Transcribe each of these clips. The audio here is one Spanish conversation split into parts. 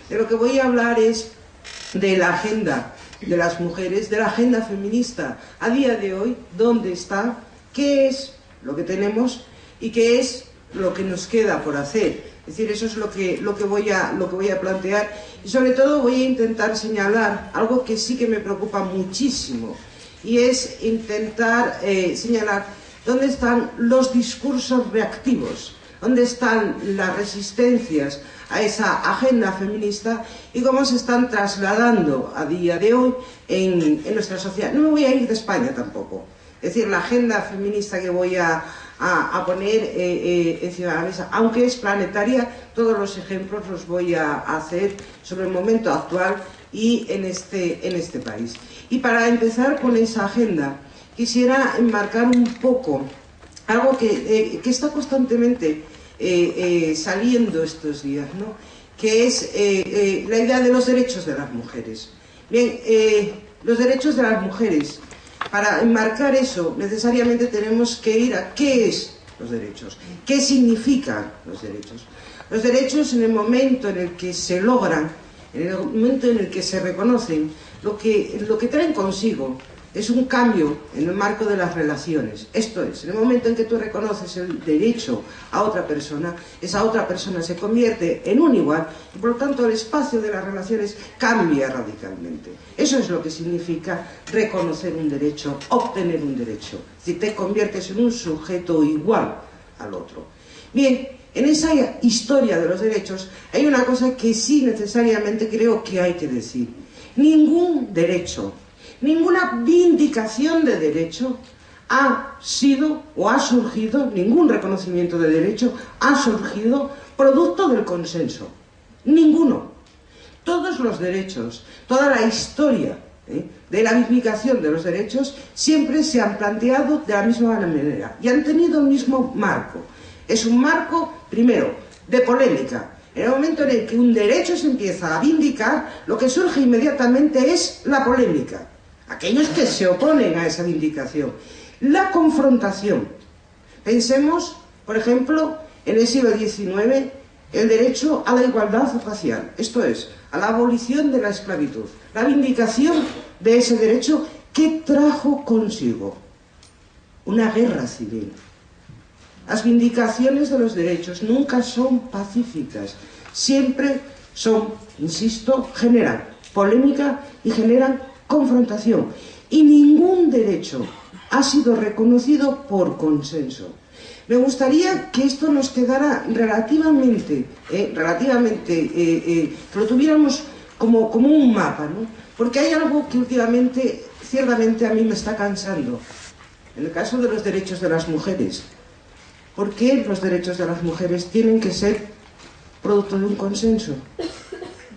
De lo que voy a hablar es de la agenda de las mujeres, de la agenda feminista a día de hoy, dónde está, qué es lo que tenemos y qué es lo que nos queda por hacer. Es decir, eso es lo que voy a plantear, y sobre todo voy a intentar señalar algo que sí que me preocupa muchísimo, y es intentar señalar dónde están los discursos reactivos, dónde están las resistencias a esa agenda feminista y cómo se están trasladando a día de hoy en nuestra sociedad. No me voy a ir de España tampoco. Es decir, la agenda feminista que voy a poner encima de la mesa, aunque es planetaria, todos los ejemplos los voy a hacer sobre el momento actual y en este país. Y para empezar con esa agenda, quisiera enmarcar un poco algo que está constantemente saliendo estos días, ¿no? Que es la idea de los derechos de las mujeres. Bien, los derechos de las mujeres. Para enmarcar eso, necesariamente tenemos que ir a qué es los derechos, qué significan los derechos. Los derechos, en el momento en el que se logran, en el momento en el que se reconocen, lo que traen consigo es un cambio en el marco de las relaciones. Esto es, en el momento en que tú reconoces el derecho a otra persona, esa otra persona se convierte en un igual y por lo tanto el espacio de las relaciones cambia radicalmente. Eso es lo que significa reconocer un derecho, obtener un derecho. Si te conviertes en un sujeto igual al otro. Bien, en esa historia de los derechos hay una cosa que sí necesariamente creo que hay que decir. Ningún derecho, ninguna vindicación de derecho ha sido o ha surgido, ningún reconocimiento de derecho ha surgido producto del consenso. Ninguno. Todos los derechos, toda la historia de la vindicación de los derechos siempre se han planteado de la misma manera y han tenido el mismo marco. Es un marco, primero, de polémica. En el momento en el que un derecho se empieza a vindicar, lo que surge inmediatamente es la polémica. Aquellos que se oponen a esa vindicación. La confrontación. Pensemos, por ejemplo, en el siglo XIX, el derecho a la igualdad racial. Esto es, a la abolición de la esclavitud. La vindicación de ese derecho que trajo consigo una guerra civil. Las vindicaciones de los derechos nunca son pacíficas. Siempre son, insisto, generan polémica y generan confrontación. Y ningún derecho ha sido reconocido por consenso. Me gustaría que esto nos quedara relativamente, que lo tuviéramos como un mapa, ¿no? Porque hay algo que últimamente, ciertamente a mí me está cansando. En el caso de los derechos de las mujeres. ¿Por qué los derechos de las mujeres tienen que ser producto de un consenso?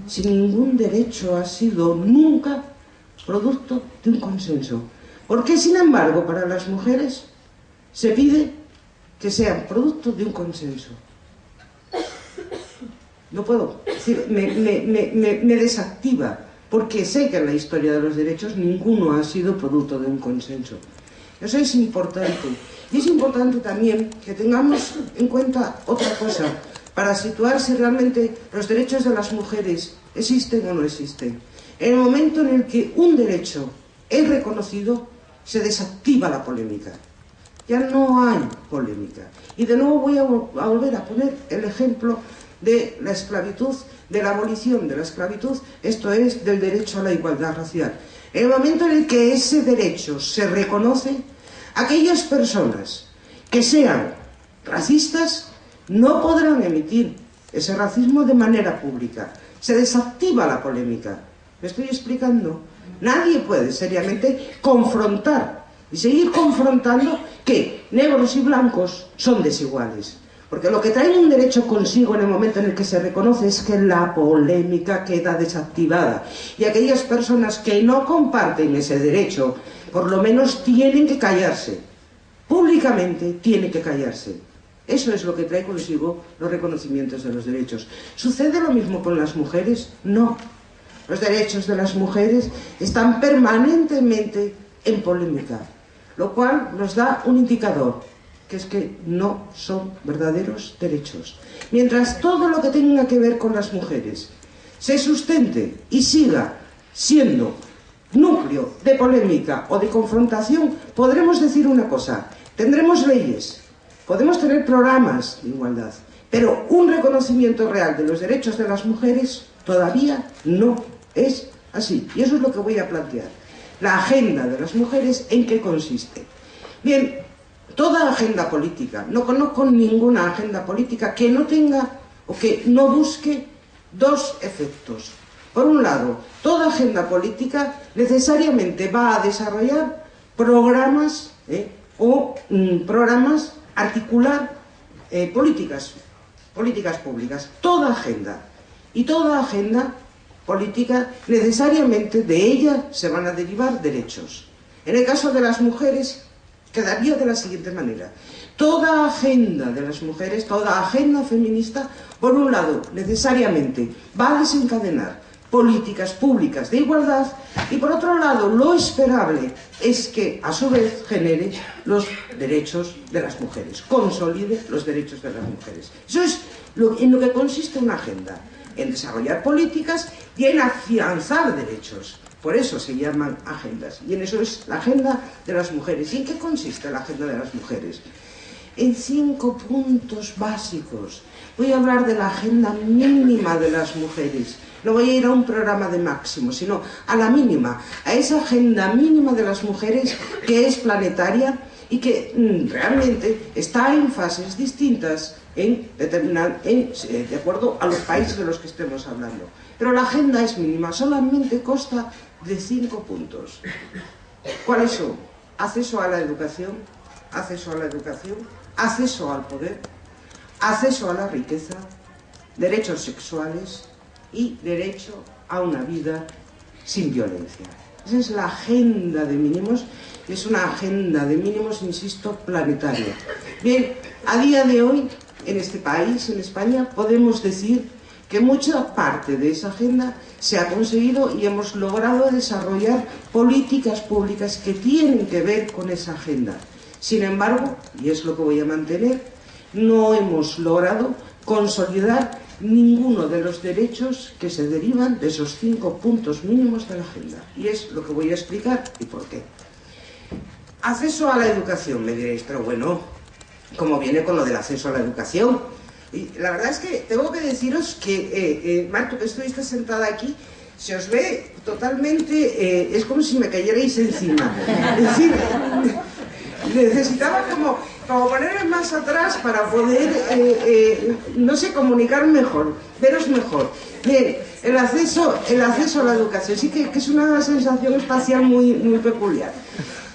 Si ningún derecho ha sido nunca producto de un consenso. ¿Por qué, sin embargo, para las mujeres se pide que sean producto de un consenso? No puedo. Es decir, me desactiva, porque sé que en la historia de los derechos ninguno ha sido producto de un consenso. Eso es importante. Y es importante también que tengamos en cuenta otra cosa, para situar si realmente los derechos de las mujeres existen o no existen. En el momento en el que un derecho es reconocido, se desactiva la polémica. Ya no hay polémica. Y de nuevo voy a volver a poner el ejemplo de la esclavitud, de la abolición de la esclavitud, esto es, del derecho a la igualdad racial. En el momento en el que ese derecho se reconoce, aquellas personas que sean racistas no podrán emitir ese racismo de manera pública. Se desactiva la polémica. ¿Me estoy explicando? Nadie puede seriamente confrontar y seguir confrontando que negros y blancos son desiguales. Porque lo que trae un derecho consigo en el momento en el que se reconoce es que la polémica queda desactivada. Y aquellas personas que no comparten ese derecho, por lo menos tienen que callarse. Públicamente tienen que callarse. Eso es lo que trae consigo los reconocimientos de los derechos. ¿Sucede lo mismo con las mujeres? No. Los derechos de las mujeres están permanentemente en polémica, lo cual nos da un indicador, que es que no son verdaderos derechos. Mientras todo lo que tenga que ver con las mujeres se sustente y siga siendo núcleo de polémica o de confrontación, podremos decir una cosa: tendremos leyes, podemos tener programas de igualdad, pero un reconocimiento real de los derechos de las mujeres todavía no es así. Y eso es lo que voy a plantear. La agenda de las mujeres, ¿en qué consiste? Bien, toda agenda política, no conozco ninguna agenda política que no tenga o que no busque dos efectos. Por un lado, toda agenda política necesariamente va a desarrollar programas articular políticas públicas. Toda agenda. Y toda agenda política, necesariamente de ella se van a derivar derechos. En el caso de las mujeres, quedaría de la siguiente manera: toda agenda de las mujeres, toda agenda feminista, por un lado, necesariamente va a desencadenar políticas públicas de igualdad, y por otro lado, lo esperable es que a su vez genere los derechos de las mujeres, consolide los derechos de las mujeres. Eso es en lo que consiste una agenda: en desarrollar políticas y en afianzar derechos. Por eso se llaman agendas, y en eso es la agenda de las mujeres. ¿Y en qué consiste la agenda de las mujeres? En 5 puntos básicos. Voy a hablar de la agenda mínima de las mujeres. No voy a ir a un programa de máximo, sino a la mínima, a esa agenda mínima de las mujeres que es planetaria y que realmente está en fases distintas de acuerdo a los países de los que estemos hablando. Pero la agenda es mínima, solamente consta de 5 puntos. ¿Cuáles son? Acceso a la educación, acceso al poder, acceso a la riqueza, derechos sexuales y derecho a una vida sin violencia. Esa es la agenda de mínimos. Es una agenda de mínimos, insisto, planetaria. Bien, a día de hoy, en este país, en España, podemos decir que mucha parte de esa agenda se ha conseguido y hemos logrado desarrollar políticas públicas que tienen que ver con esa agenda. Sin embargo, y es lo que voy a mantener, no hemos logrado consolidar ninguno de los derechos que se derivan de esos 5 puntos mínimos de la agenda. Y es lo que voy a explicar y por qué. Acceso a la educación, me diréis, pero bueno, ¿cómo viene con lo del acceso a la educación? Y la verdad es que tengo que deciros que, Marta, que estuviste sentada aquí, se os ve totalmente, es como si me cayerais encima. Es decir, necesitaba como ponerme más atrás para poder, no sé, comunicar mejor, veros mejor. Bien, el acceso a la educación, sí que es una sensación espacial muy peculiar.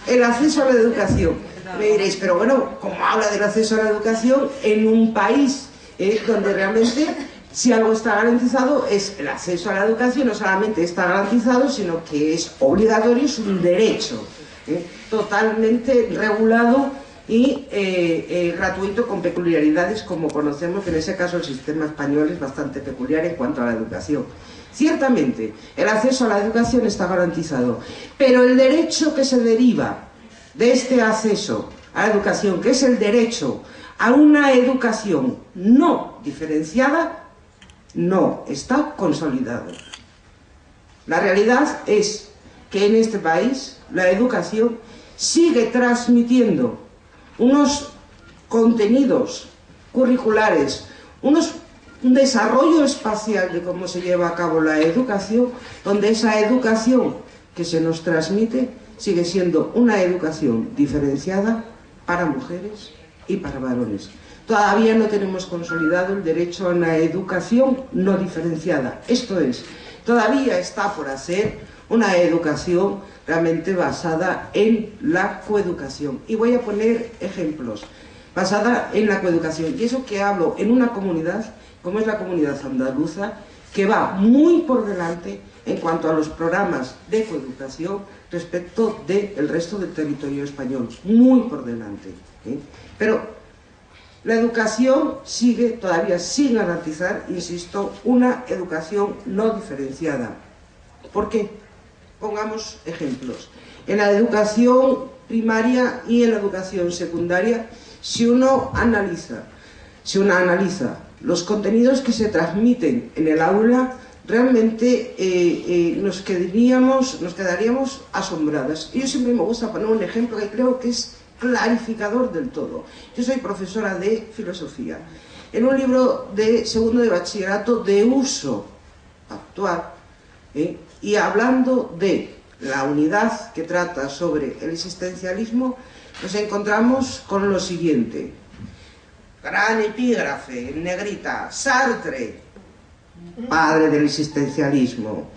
El acceso a la educación. Me diréis, pero bueno, ¿cómo habla del acceso a la educación en un país donde realmente, si algo está garantizado, es el acceso a la educación? No solamente está garantizado, sino que es obligatorio, es un derecho totalmente regulado y gratuito, con peculiaridades como conocemos, que en ese caso el sistema español es bastante peculiar en cuanto a la educación. Ciertamente, el acceso a la educación está garantizado, pero el derecho que se deriva de este acceso a la educación, que es el derecho a una educación no diferenciada, no está consolidado. La realidad es que en este país la educación sigue transmitiendo unos contenidos curriculares, un desarrollo espacial de cómo se lleva a cabo la educación, donde esa educación que se nos transmite sigue siendo una educación diferenciada para mujeres y para varones. Todavía no tenemos consolidado el derecho a una educación no diferenciada. Esto es, todavía está por hacer una educación realmente basada en la coeducación. Y voy a poner ejemplos. Basada en la coeducación. Y eso que hablo en una comunidad, como es la comunidad andaluza, que va muy por delante en cuanto a los programas de coeducación respecto del resto del territorio español. Muy por delante. Pero la educación sigue todavía sin garantizar, insisto, una educación no diferenciada. ¿Por qué? Pongamos ejemplos. En la educación primaria y en la educación secundaria, si uno analiza los contenidos que se transmiten en el aula, realmente nos quedaríamos asombradas. Yo siempre me gusta poner un ejemplo que creo que es clarificador del todo. Yo soy profesora de filosofía. En un libro de segundo de bachillerato de uso actual, y hablando de la unidad que trata sobre el existencialismo, nos encontramos con lo siguiente. Gran epígrafe, en negrita, Sartre, padre del existencialismo.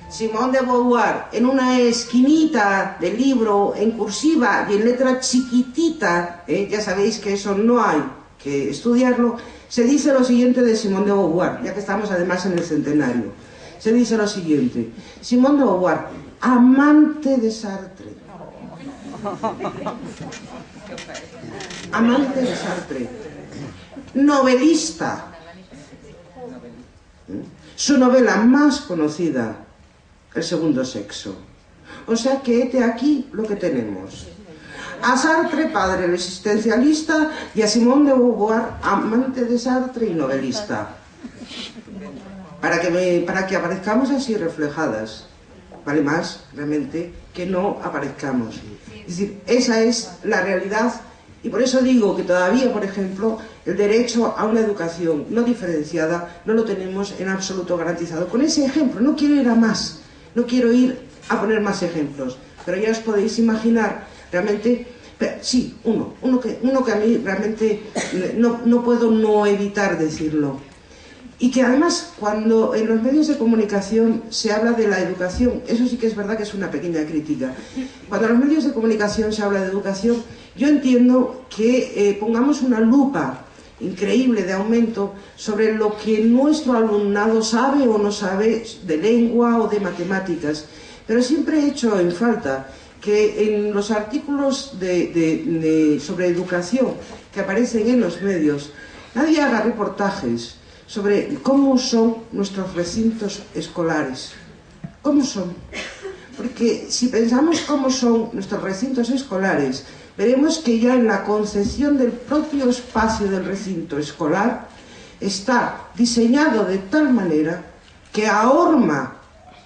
Simone de Beauvoir, en una esquinita del libro, en cursiva y en letra chiquitita, ya sabéis que eso no hay que estudiarlo, se dice lo siguiente de Simone de Beauvoir, ya que estamos además en el centenario. Se dice lo siguiente: Simone de Beauvoir, amante de Sartre. Amante de Sartre. Novelista. Su novela más conocida, El segundo sexo. O sea que hete aquí lo que tenemos. A Sartre, padre del existencialista, y a Simone de Beauvoir, amante de Sartre y novelista. Para que aparezcamos así reflejadas. Vale más, realmente, que no aparezcamos. Es decir, esa es la realidad. Y por eso digo que todavía, por ejemplo, el derecho a una educación no diferenciada no lo tenemos en absoluto garantizado. Con ese ejemplo, no quiero ir a más, no quiero ir a poner más ejemplos, pero ya os podéis imaginar realmente, sí, uno que a mí realmente no puedo no evitar decirlo. Y que además, cuando en los medios de comunicación se habla de la educación, eso sí que es verdad que es una pequeña crítica. Cuando en los medios de comunicación se habla de educación, yo entiendo que pongamos una lupa increíble de aumento sobre lo que nuestro alumnado sabe o no sabe de lengua o de matemáticas. Pero siempre he hecho en falta que en los artículos sobre educación que aparecen en los medios, nadie haga reportajes sobre cómo son nuestros recintos escolares. ¿Cómo son? Porque si pensamos cómo son nuestros recintos escolares, veremos que ya en la concepción del propio espacio del recinto escolar está diseñado de tal manera que ahorma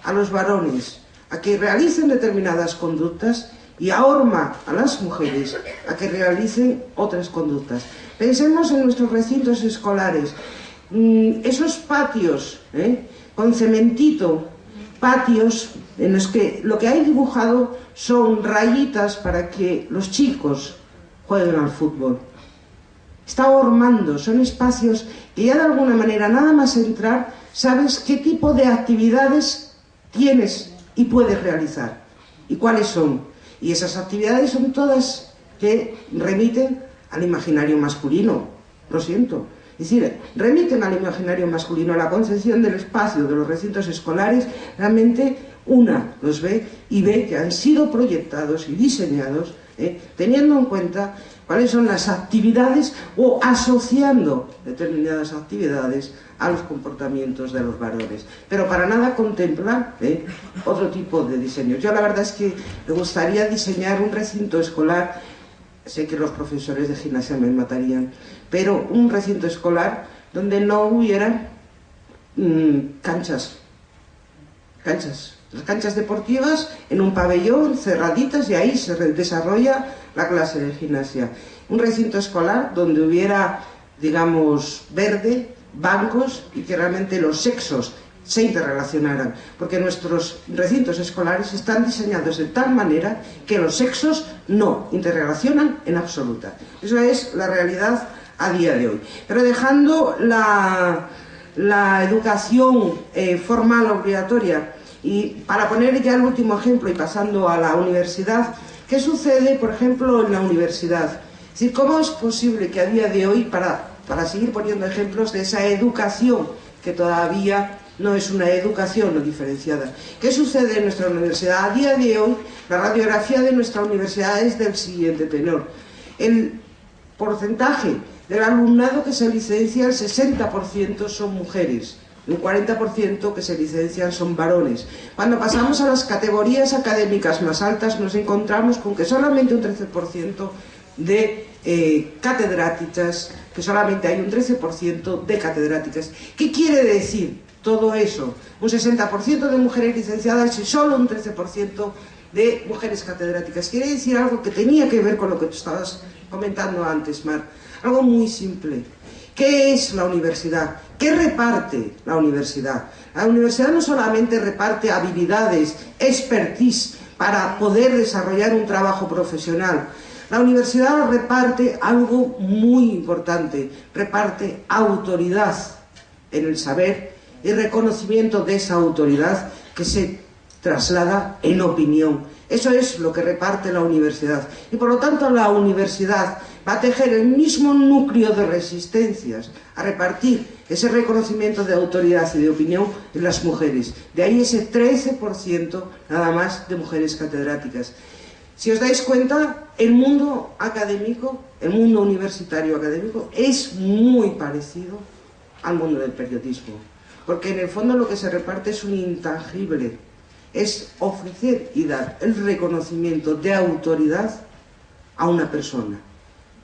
a los varones a que realicen determinadas conductas y ahorma a las mujeres a que realicen otras conductas. Pensemos en nuestros recintos escolares. Esos patios con cementito, patios en los que lo que hay dibujado son rayitas para que los chicos jueguen al fútbol. Está ahormando, son espacios que ya de alguna manera, nada más entrar, sabes qué tipo de actividades tienes y puedes realizar y cuáles son. Y esas actividades son todas que remiten al imaginario masculino, lo siento. Es decir, remiten al imaginario masculino, a la concepción del espacio de los recintos escolares. Realmente una los ve y ve que han sido proyectados y diseñados teniendo en cuenta cuáles son las actividades o asociando determinadas actividades a los comportamientos de los varones, pero para nada contemplar otro tipo de diseño. Yo la verdad es que me gustaría diseñar un recinto escolar. Sé que los profesores de gimnasia me matarían, pero un recinto escolar donde no hubiera canchas. Las canchas deportivas en un pabellón, cerraditas, y ahí se desarrolla la clase de gimnasia. Un recinto escolar donde hubiera, digamos, verde, bancos, y que realmente los sexos se interrelacionaran, porque nuestros recintos escolares están diseñados de tal manera que los sexos no interrelacionan en absoluta. Eso es la realidad a día de hoy. Pero dejando la educación formal obligatoria, y para poner ya el último ejemplo y pasando a la universidad, ¿qué sucede, por ejemplo, en la universidad? Es decir, ¿cómo es posible que a día de hoy, para seguir poniendo ejemplos de esa educación que todavía no es una educación no diferenciada? ¿Qué sucede en nuestra universidad? A día de hoy, la radiografía de nuestra universidad es del siguiente tenor. El porcentaje del alumnado que se licencia, el 60% son mujeres, un 40% que se licencian son varones. Cuando pasamos a las categorías académicas más altas, nos encontramos con que solamente un 13% de catedráticas, que solamente hay un 13% de catedráticas. ¿Qué quiere decir todo eso. Un 60% de mujeres licenciadas y solo un 13% de mujeres catedráticas. Quiere decir algo que tenía que ver con lo que tú estabas comentando antes, Mar. Algo muy simple. ¿Qué es la universidad? ¿Qué reparte la universidad? La universidad no solamente reparte habilidades, expertise para poder desarrollar un trabajo profesional. La universidad reparte algo muy importante, reparte autoridad en el saber y reconocimiento de esa autoridad que se traslada en opinión. Eso es lo que reparte la universidad. Y por lo tanto la universidad va a tejer el mismo núcleo de resistencias a repartir ese reconocimiento de autoridad y de opinión en las mujeres. De ahí ese 13% nada más de mujeres catedráticas. Si os dais cuenta, el mundo académico, el mundo universitario académico, es muy parecido al mundo del periodismo. Porque en el fondo lo que se reparte es un intangible. Es ofrecer y dar el reconocimiento de autoridad a una persona.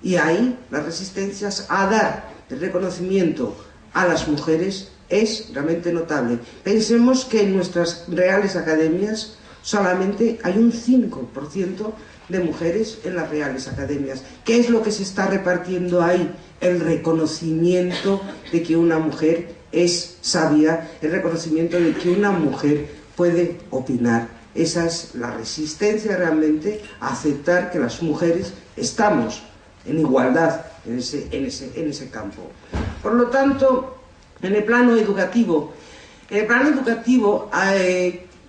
Y ahí las resistencias a dar el reconocimiento a las mujeres es realmente notable. Pensemos que en nuestras reales academias solamente hay un 5% de mujeres en las reales academias. ¿Qué es lo que se está repartiendo ahí? El reconocimiento de que una mujer es sabia, el reconocimiento de que una mujer puede opinar. Esa es la resistencia realmente a aceptar que las mujeres estamos en igualdad en ese campo. Por lo tanto, en el plano educativo,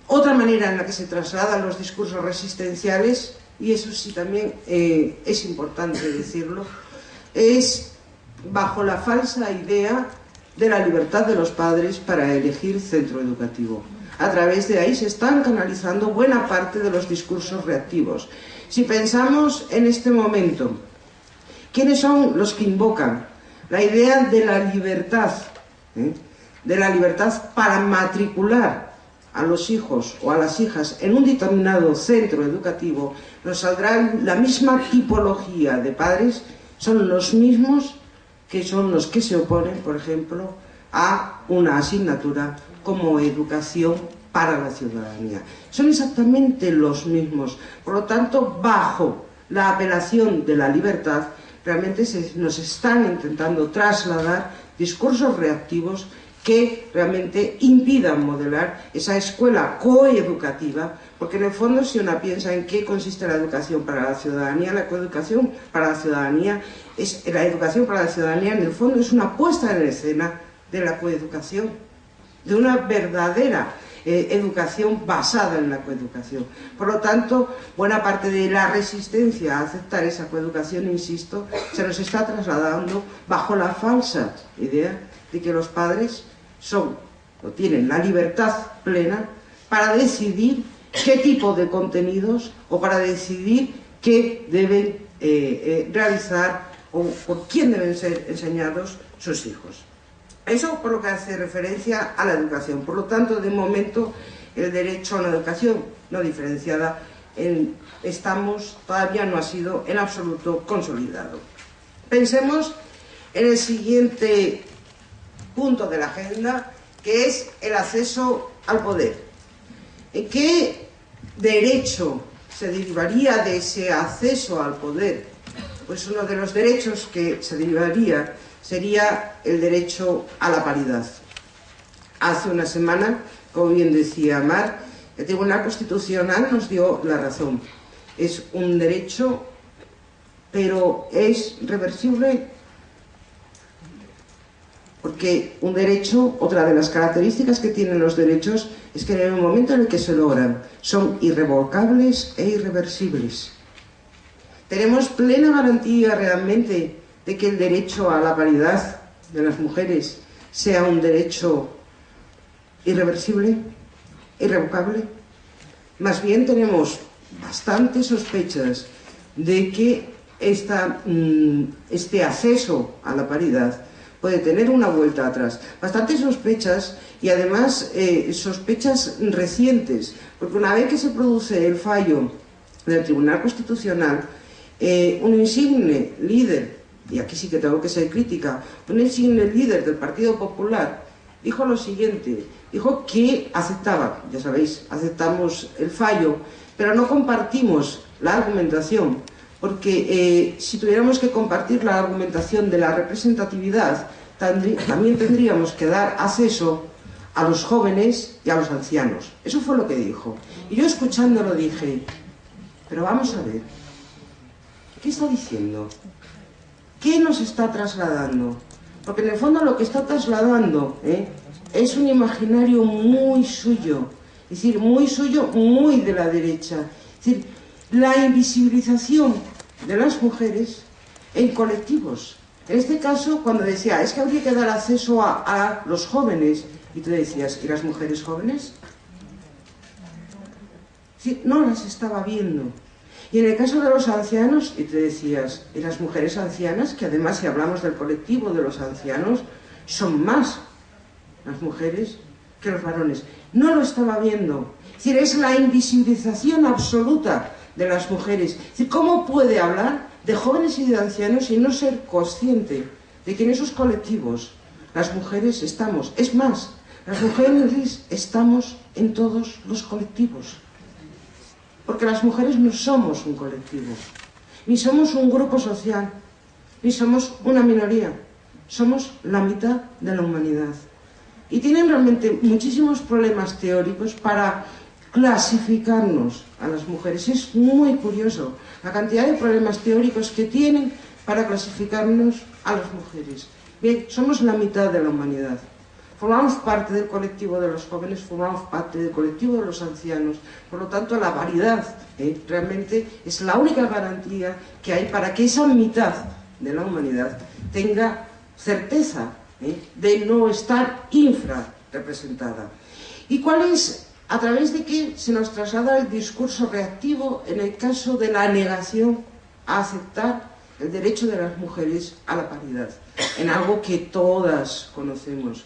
otra manera en la que se trasladan los discursos resistenciales, y eso sí también es importante decirlo, es bajo la falsa idea de la libertad de los padres para elegir centro educativo. A través de ahí se están canalizando buena parte de los discursos reactivos. Si pensamos en este momento, ¿quiénes son los que invocan la idea de la libertad? De la libertad para matricular a los hijos o a las hijas en un determinado centro educativo, nos saldrá la misma tipología de padres, son los mismos que son los que se oponen, por ejemplo, a una asignatura como educación para la ciudadanía. Son exactamente los mismos. Por lo tanto, bajo la apelación de la libertad, realmente nos están intentando trasladar discursos reactivos que realmente impidan modelar esa escuela coeducativa, porque en el fondo, si uno piensa en qué consiste la educación para la ciudadanía, la coeducación para la ciudadanía en el fondo es una puesta en escena de la coeducación, de una verdadera educación basada en la coeducación. Por lo tanto, buena parte de la resistencia a aceptar esa coeducación, insisto, se nos está trasladando bajo la falsa idea de que los padres tienen la libertad plena para decidir qué tipo de contenidos o para decidir qué deben realizar o por quién deben ser enseñados sus hijos. Eso por lo que hace referencia a la educación. Por lo tanto, de momento, el derecho a una educación no diferenciada todavía no ha sido en absoluto consolidado. Pensemos en el siguiente punto de la agenda, que es el acceso al poder. ¿En qué derecho se derivaría de ese acceso al poder? Pues uno de los derechos que se derivaría sería el derecho a la paridad. Hace una semana, como bien decía Mar, el Tribunal Constitucional nos dio la razón. Es un derecho, pero es reversible, porque un derecho, otra de las características que tienen los derechos, es que en el momento en el que se logran, son irrevocables e irreversibles. Tenemos plena garantía realmente de que el derecho a la paridad de las mujeres sea un derecho irreversible, irrevocable. Más bien tenemos bastantes sospechas de que este acceso a la paridad puede tener una vuelta atrás. Bastantes sospechas y además sospechas recientes, porque una vez que se produce el fallo del Tribunal Constitucional, un insigne líder, y aquí sí que tengo que ser crítica, un insigne líder del Partido Popular dijo lo siguiente, dijo que aceptaba, ya sabéis, aceptamos el fallo, pero no compartimos la argumentación, porque si tuviéramos que compartir la argumentación de la representatividad, también tendríamos que dar acceso a los jóvenes y a los ancianos. Eso fue lo que dijo. Y yo escuchándolo dije, pero vamos a ver, ¿qué está diciendo? ¿Qué nos está trasladando? Porque en el fondo lo que está trasladando es un imaginario muy suyo, es decir, muy suyo, muy de la derecha. Es decir, la invisibilización de las mujeres en colectivos. En este caso, cuando decía, es que habría que dar acceso a los jóvenes, y tú decías, ¿y las mujeres jóvenes? Sí, no las estaba viendo. Y en el caso de los ancianos, y te decías, y las mujeres ancianas, que además si hablamos del colectivo de los ancianos, son más las mujeres que los varones. No lo estaba viendo. Es decir, es la invisibilización absoluta de las mujeres. Es decir, ¿cómo puede hablar de jóvenes y de ancianos y no ser consciente de que en esos colectivos las mujeres estamos? Es más, las mujeres estamos en todos los colectivos. Porque las mujeres no somos un colectivo, ni somos un grupo social, ni somos una minoría. Somos la mitad de la humanidad. Y tienen realmente muchísimos problemas teóricos para clasificarnos a las mujeres. Es muy curioso la cantidad de problemas teóricos que tienen para clasificarnos a las mujeres. Bien, somos la mitad de la humanidad. Formamos parte del colectivo de los jóvenes, formamos parte del colectivo de los ancianos. Por lo tanto, la variedad realmente es la única garantía que hay para que esa mitad de la humanidad tenga certeza de no estar infrarrepresentada. ¿Y cuál es, a través de qué se nos traslada el discurso reactivo en el caso de la negación a aceptar el derecho de las mujeres a la paridad? En algo que todas conocemos.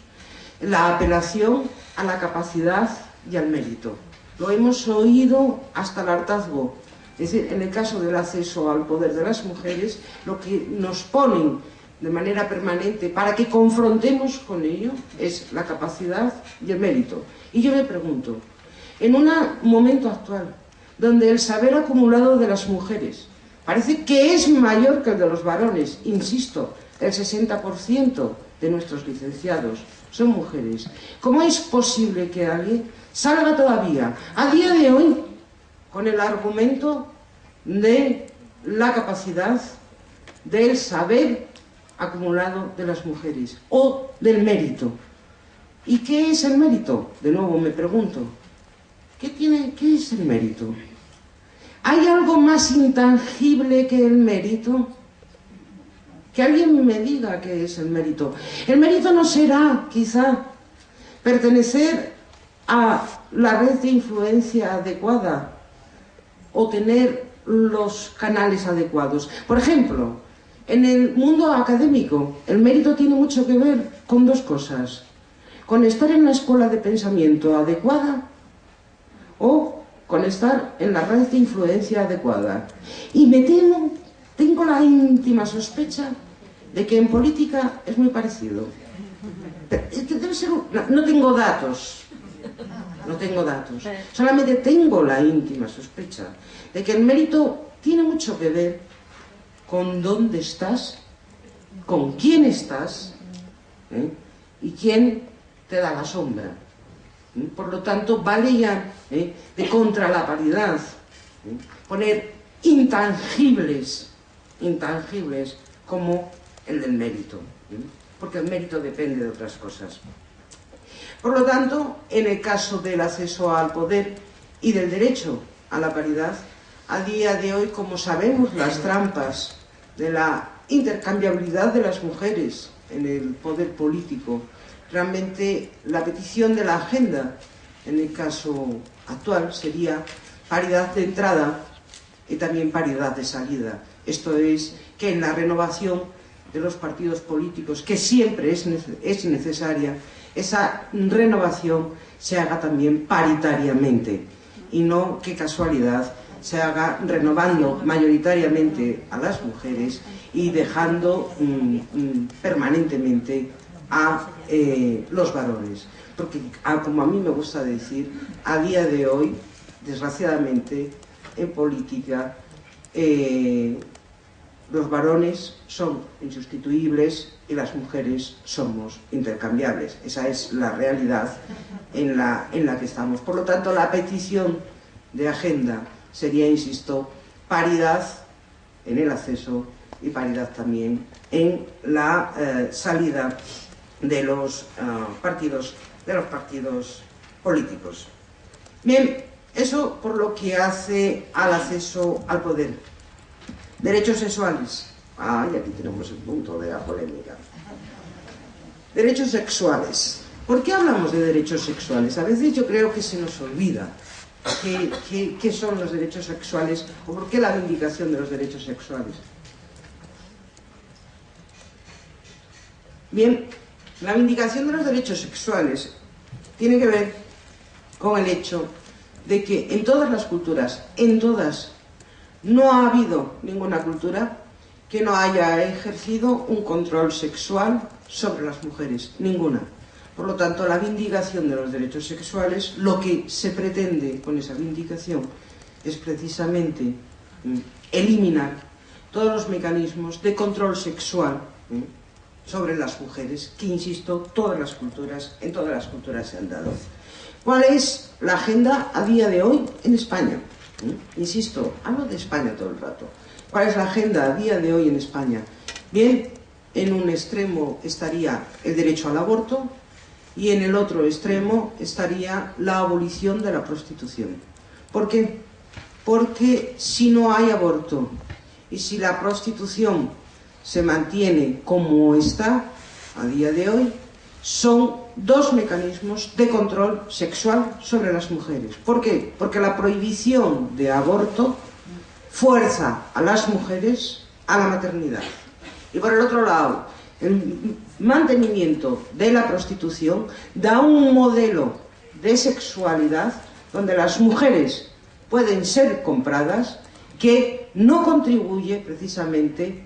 La apelación a la capacidad y al mérito. Lo hemos oído hasta el hartazgo. Es decir, en el caso del acceso al poder de las mujeres, lo que nos ponen de manera permanente para que confrontemos con ello es la capacidad y el mérito. Y yo me pregunto, en un momento actual, donde el saber acumulado de las mujeres parece que es mayor que el de los varones, insisto, el 60% de nuestros licenciados son mujeres. ¿Cómo es posible que alguien salga todavía, a día de hoy, con el argumento de la capacidad, del saber acumulado de las mujeres o del mérito? ¿Y qué es el mérito? De nuevo me pregunto, ¿qué es el mérito? ¿Hay algo más intangible que el mérito? Que alguien me diga qué es el mérito. El mérito no será, quizá, pertenecer a la red de influencia adecuada o tener los canales adecuados. Por ejemplo, en el mundo académico, el mérito tiene mucho que ver con dos cosas. Con estar en la escuela de pensamiento adecuada o con estar en la red de influencia adecuada. Y me temo, tengo la íntima sospecha de que en política es muy parecido. Debe ser no tengo datos, solamente tengo la íntima sospecha de que el mérito tiene mucho que ver con dónde estás, con quién estás y quién te da la sombra. Por lo tanto, vale ya de contra la paridad poner intangibles como el del mérito, porque el mérito depende de otras cosas. Por lo tanto, en el caso del acceso al poder y del derecho a la paridad, a día de hoy, como sabemos, las trampas de la intercambiabilidad de las mujeres en el poder político, realmente la petición de la agenda, en el caso actual, sería paridad de entrada y también paridad de salida. Esto es, que en la renovación de los partidos políticos, que siempre es necesaria, esa renovación se haga también paritariamente y no, qué casualidad, se haga renovando mayoritariamente a las mujeres y dejando permanentemente a los varones. Porque, como a mí me gusta decir, a día de hoy, desgraciadamente, en política, los varones son insustituibles y las mujeres somos intercambiables. Esa es la realidad en la que estamos. Por lo tanto, la petición de agenda sería, insisto, paridad en el acceso y paridad también en la salida de los partidos políticos. Bien, eso por lo que hace al acceso al poder. Derechos sexuales. Y aquí tenemos el punto de la polémica. Derechos sexuales. ¿Por qué hablamos de derechos sexuales? A veces yo creo que se nos olvida qué son los derechos sexuales o por qué la vindicación de los derechos sexuales. Bien, la vindicación de los derechos sexuales tiene que ver con el hecho de que en todas las culturas, en todas, no ha habido ninguna cultura que no haya ejercido un control sexual sobre las mujeres, ninguna. Por lo tanto, la vindicación de los derechos sexuales, lo que se pretende con esa vindicación es precisamente eliminar todos los mecanismos de control sexual sobre las mujeres, que, insisto, en todas las culturas se han dado. ¿Cuál es la agenda a día de hoy en España? Insisto, hablo de España todo el rato. ¿Cuál es la agenda a día de hoy en España? Bien, en un extremo estaría el derecho al aborto y en el otro extremo estaría la abolición de la prostitución. ¿Por qué? Porque si no hay aborto y si la prostitución se mantiene como está a día de hoy, son dos mecanismos de control sexual sobre las mujeres. ¿Por qué? Porque la prohibición de aborto fuerza a las mujeres a la maternidad. Y por el otro lado, el mantenimiento de la prostitución da un modelo de sexualidad donde las mujeres pueden ser compradas, que no contribuye precisamente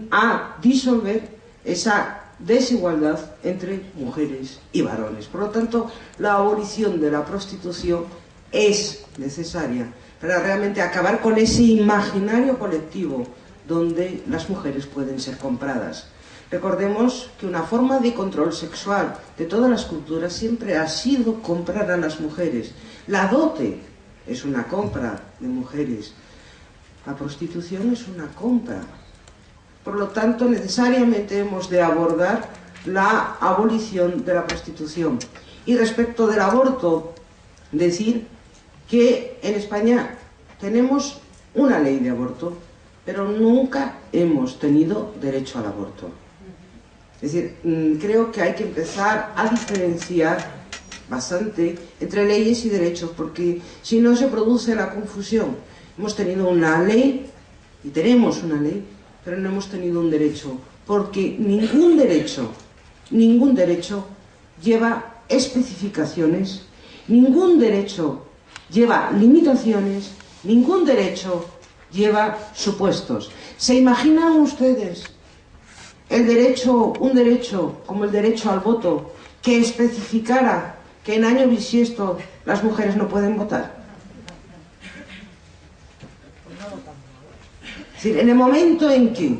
a disolver esa desigualdad entre mujeres y varones. Por lo tanto, la abolición de la prostitución es necesaria para realmente acabar con ese imaginario colectivo donde las mujeres pueden ser compradas. Recordemos que una forma de control sexual de todas las culturas siempre ha sido comprar a las mujeres. La dote es una compra de mujeres. La prostitución es una compra. Por lo tanto, necesariamente hemos de abordar la abolición de la prostitución. Y respecto del aborto, decir que en España tenemos una ley de aborto, pero nunca hemos tenido derecho al aborto. Es decir, creo que hay que empezar a diferenciar bastante entre leyes y derechos, porque si no se produce la confusión. Hemos tenido una ley, y tenemos una ley, pero no hemos tenido un derecho, porque ningún derecho lleva especificaciones, ningún derecho lleva limitaciones, ningún derecho lleva supuestos. ¿Se imaginan ustedes un derecho como el derecho al voto que especificara que en año bisiesto las mujeres no pueden votar? Es decir, en el momento en que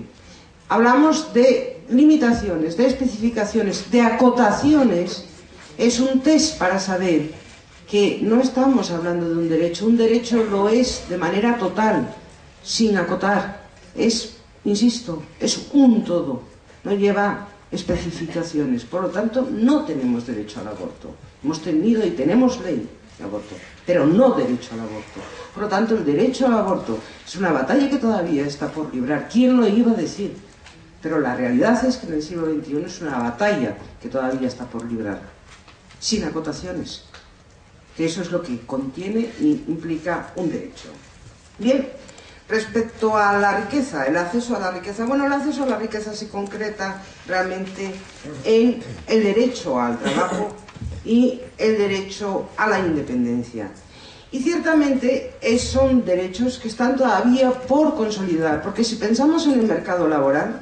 hablamos de limitaciones, de especificaciones, de acotaciones, es un test para saber que no estamos hablando de un derecho lo es de manera total, sin acotar, es, insisto, es un todo, no lleva especificaciones, por lo tanto no tenemos derecho al aborto, hemos tenido y tenemos ley de aborto, pero no derecho al aborto. Por lo tanto, el derecho al aborto es una batalla que todavía está por librar. ¿Quién lo iba a decir? Pero la realidad es que en el siglo XXI es una batalla que todavía está por librar, sin acotaciones, que eso es lo que contiene y implica un derecho. Bien, respecto a la riqueza, el acceso a la riqueza, bueno, el acceso a la riqueza se concreta realmente en el derecho al trabajo y el derecho a la independencia. Y ciertamente son derechos que están todavía por consolidar, porque si pensamos en el mercado laboral,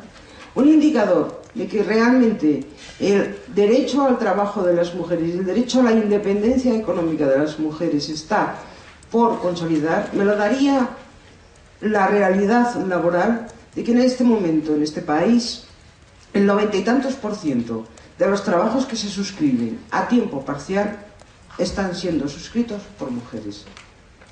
un indicador de que realmente el derecho al trabajo de las mujeres y el derecho a la independencia económica de las mujeres está por consolidar, me lo daría la realidad laboral de que en este momento, en este país, el 90 y tantos % de los trabajos que se suscriben a tiempo parcial están siendo suscritos por mujeres.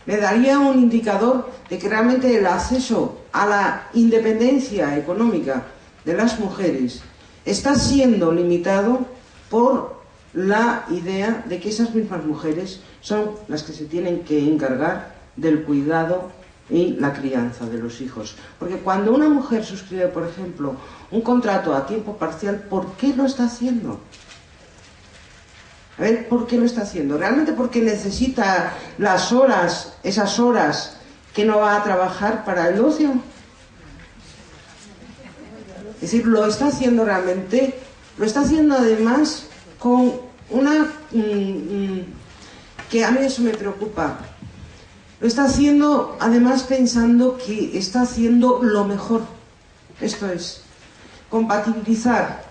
Me daría un indicador de que realmente el acceso a la independencia económica de las mujeres está siendo limitado por la idea de que esas mismas mujeres son las que se tienen que encargar del cuidado y la crianza de los hijos. Porque cuando una mujer suscribe, por ejemplo, un contrato a tiempo parcial, ¿por qué lo está haciendo? A ver, ¿por qué lo está haciendo? ¿Realmente porque necesita las horas, esas horas que no va a trabajar para el ocio? Es decir, lo está haciendo realmente, lo está haciendo además con una... que a mí eso me preocupa. Lo está haciendo además pensando que está haciendo lo mejor. Esto es, compatibilizar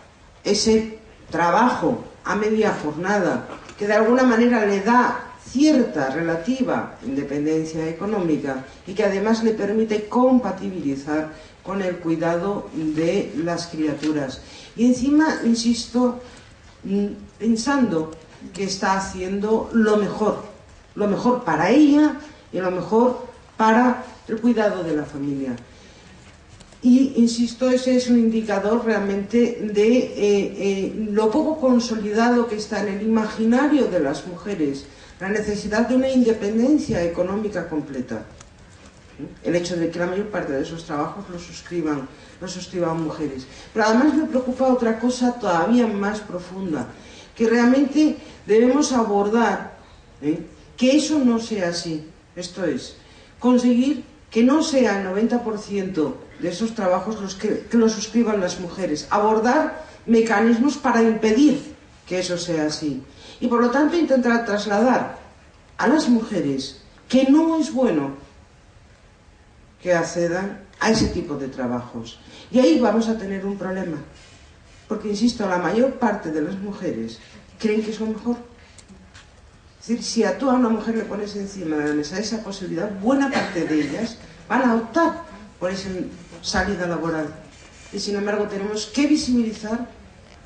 ese trabajo a media jornada, que de alguna manera le da cierta relativa independencia económica y que además le permite compatibilizar con el cuidado de las criaturas. Y encima, insisto, pensando que está haciendo lo mejor para ella y lo mejor para el cuidado de la familia. Y, insisto, ese es un indicador realmente de lo poco consolidado que está en el imaginario de las mujeres, la necesidad de una independencia económica completa. El hecho de que la mayor parte de esos trabajos lo suscriban mujeres. Pero además me preocupa otra cosa todavía más profunda, que realmente debemos abordar, que eso no sea así. Esto es, conseguir que no sea el 90% de esos trabajos los que los suscriban las mujeres. Abordar mecanismos para impedir que eso sea así. Y por lo tanto intentar trasladar a las mujeres que no es bueno que accedan a ese tipo de trabajos. Y ahí vamos a tener un problema. Porque, insisto, la mayor parte de las mujeres creen que es lo mejor. Es decir, si a tú a una mujer le pones encima de la mesa esa posibilidad, buena parte de ellas van a optar por esa salida laboral. Y sin embargo tenemos que visibilizar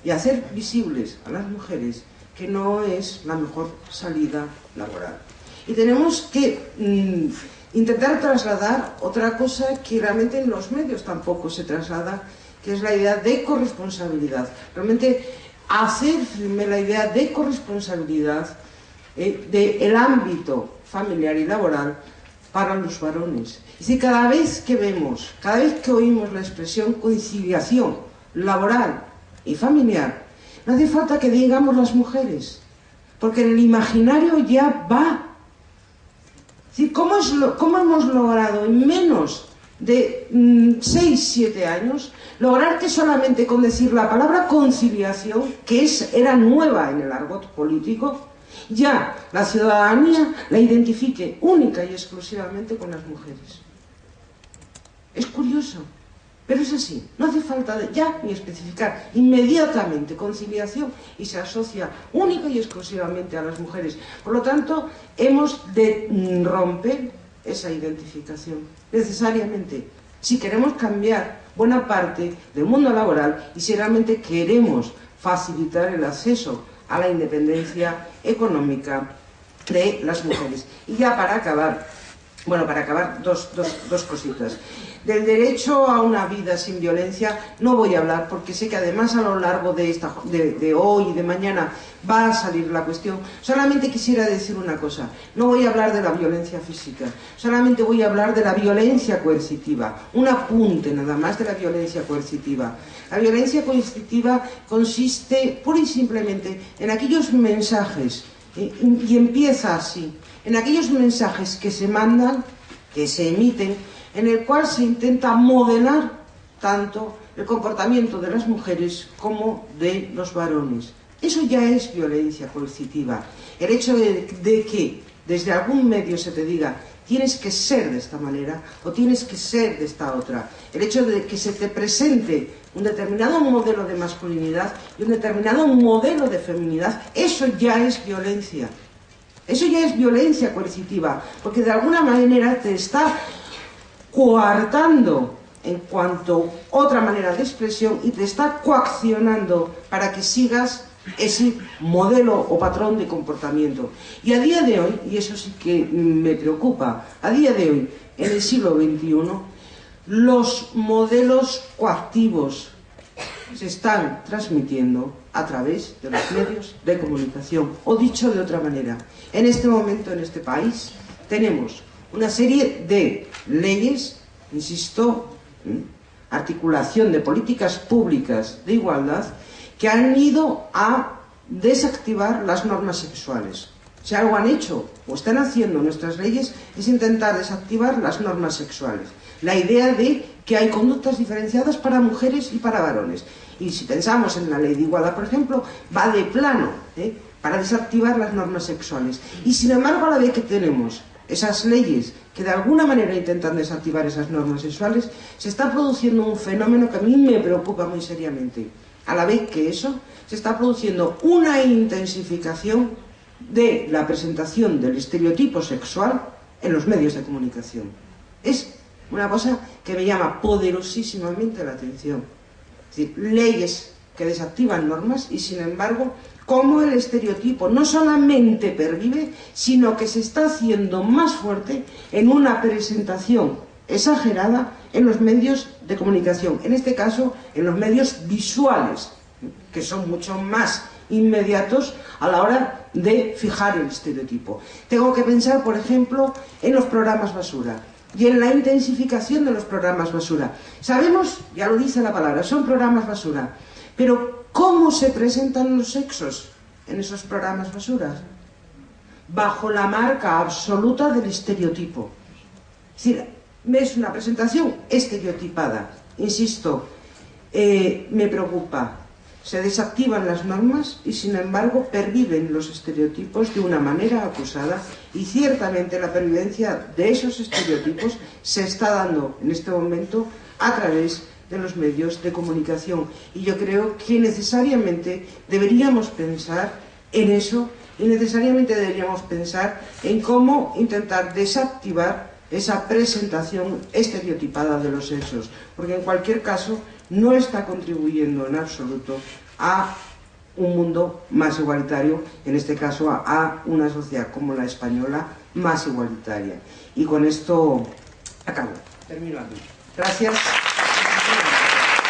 y hacer visibles a las mujeres que no es la mejor salida laboral. Y tenemos que intentar trasladar otra cosa que realmente en los medios tampoco se traslada, que es la idea de corresponsabilidad. Realmente hacerme la idea de corresponsabilidad del ámbito familiar y laboral para los varones. Es decir, cada vez que oímos la expresión conciliación laboral y familiar, no hace falta que digamos las mujeres, porque en el imaginario ya va. Es decir, ¿cómo hemos logrado en menos de 6-7 años lograr que solamente con decir la palabra conciliación, que era nueva en el argot político, ya la ciudadanía la identifique única y exclusivamente con las mujeres? Es curioso, pero es así. No hace falta ya ni especificar inmediatamente conciliación y se asocia única y exclusivamente a las mujeres. Por lo tanto, hemos de romper esa identificación necesariamente si queremos cambiar buena parte del mundo laboral y si realmente queremos facilitar el acceso a la independencia económica de las mujeres. Y ya para acabar, dos cositas. Del derecho a una vida sin violencia no voy a hablar, porque sé que además a lo largo de hoy y de mañana va a salir la cuestión. Solamente quisiera decir una cosa: no voy a hablar de la violencia física, solamente voy a hablar de la violencia coercitiva. Un apunte nada más de la violencia coercitiva. La violencia coercitiva consiste pura y simplemente en aquellos mensajes, y empieza así, en aquellos mensajes que se mandan, que se emiten, en el cual se intenta modelar tanto el comportamiento de las mujeres como de los varones. Eso ya es violencia coercitiva. El hecho de que desde algún medio se te diga tienes que ser de esta manera o tienes que ser de esta otra. El hecho de que se te presente un determinado modelo de masculinidad y un determinado modelo de feminidad, eso ya es violencia. Eso ya es violencia coercitiva, porque de alguna manera te está coartando en cuanto a otra manera de expresión y te está coaccionando para que sigas ese modelo o patrón de comportamiento. Y a día de hoy, y eso sí que me preocupa, a día de hoy, en el siglo XXI, los modelos coactivos se están transmitiendo a través de los medios de comunicación. O dicho de otra manera, en este momento en este país tenemos una serie de leyes, insisto, articulación de políticas públicas de igualdad que han ido a desactivar las normas sexuales. Si algo han hecho o están haciendo nuestras leyes es intentar desactivar las normas sexuales. La idea de que hay conductas diferenciadas para mujeres y para varones. Y si pensamos en la ley de igualdad, por ejemplo, va de plano para desactivar las normas sexuales. Y sin embargo, a la vez que tenemos esas leyes que de alguna manera intentan desactivar esas normas sexuales, se está produciendo un fenómeno que a mí me preocupa muy seriamente. A la vez que eso, se está produciendo una intensificación de la presentación del estereotipo sexual en los medios de comunicación. Es una cosa que me llama poderosísimamente la atención. Es decir, leyes que desactivan normas y, sin embargo, cómo el estereotipo no solamente pervive, sino que se está haciendo más fuerte en una presentación exagerada en los medios de comunicación, en este caso en los medios visuales, que son mucho más inmediatos a la hora de fijar el estereotipo. Tengo que pensar, por ejemplo, en los programas basura y en la intensificación de los programas basura. Sabemos, ya lo dice la palabra, son programas basura, pero ¿cómo se presentan los sexos en esos programas basura? Bajo la marca absoluta del estereotipo. Es decir, es una presentación estereotipada. Insisto, me preocupa. Se desactivan las normas y, sin embargo, perviven los estereotipos de una manera acusada, y ciertamente la pervivencia de esos estereotipos se está dando en este momento a través de los medios de comunicación. Y yo creo que necesariamente deberíamos pensar en eso y necesariamente deberíamos pensar en cómo intentar desactivar esa presentación estereotipada de los sexos, porque en cualquier caso no está contribuyendo en absoluto a un mundo más igualitario, en este caso a una sociedad como la española más igualitaria. Y con esto acabo. Termino aquí. Gracias.